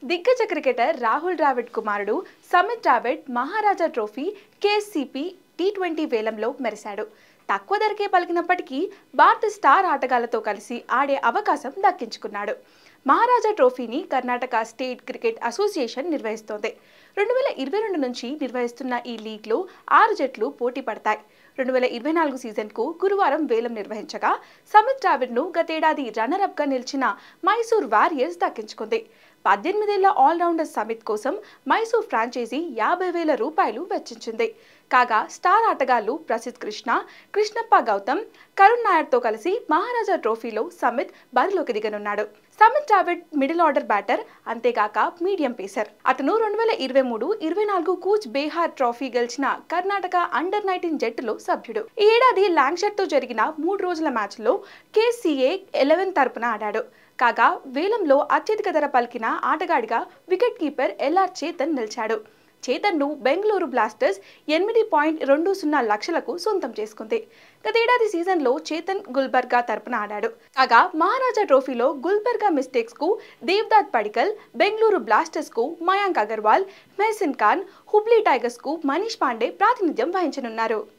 దిగ్గజ క్రికెటర్ రాహుల్ ద్రావిడ్ కుమారుడు సమిత్ ద్రావిడ్ మహారాజా trophy కేఎస్సిపి T20 వేలంలో మెరిశాడు. తక్కువ ధరకే పలికినప్పటికీ భారత స్టార్ ఆటగాళ్లతో కలిసి ఆడే అవకాశం దక్కించుకున్నాడు. మహారాజా ట్రోఫీని కర్ణాటక స్టేట్ క్రికెట్ అసోసియేషన్ నిర్వహిస్తోంది. 2022 నుంచి నిర్వహిస్తున్న ఈ లీగ్లో 6 జట్లు పోటీ పడతాయి. 2024 సీజన్కు గురువారం వేలం నిర్వహించగా సమిత్ ద్రావిడ్ను గతేడాది రన్నరప్గా నిలిచిన మైసూర్ వారియర్స్ దక్కించుకుంది. 18 ఏళ్ల ఆల్రౌండర్ సమిత్ కోసం మైసూర్ ఫ్రాంచైజీ 50,000 రూపాయలు వెచ్చించింది. కాగా స్టార్ ఆటగాళ్లు ప్రసిద్ధ్ కృష్ణ, కృష్ణప్ప గౌతమ్, కరుణ్ నాయర్తో కలిసి మహారాజా ట్రోఫీలో సమిత్ బరిలోకి దిగనున్నాడు. Samit Dravid middle order batter, అంతేగాక మీడియం పేసర్. అతను 2023-24 కూచ్ బెహార్ ట్రోఫీ గెలిచిన కర్ణాటక అండర్-19 జట్టులో సభ్యుడు. ఈ ఏడాది లాంక్షర్తో జరిగిన 3 రోజుల మ్యాచ్లో కేసీఏ 11 తరపున ఆడాడు. కాగా వేలంలో అత్యధిక ధర పలికిన ఆటగాడిగా వికెట్ కీపర్ ఎల్ఆర్ చేతన్ నిలిచాడు. చేతన్ను బెంగళూరు బ్లాస్టర్స్ 8.20 లక్షలకు సొంతం చేసుకుంది. గతేడాది సీజన్లో చేతన్ గుల్బర్గా తరపున ఆడాడు. కాగా మహారాజా ట్రోఫీలో గుల్బర్గా మిస్టేక్స్ కు దేవ్దాత్ పడికల్, బెంగళూరు బ్లాస్టర్స్ కు మయాంక్ అగర్వాల్, మెహసిన్ ఖాన్, హుబ్లీ టైగర్స్ కు మనీష్ పాండే ప్రాతినిధ్యం వహించనున్నారు.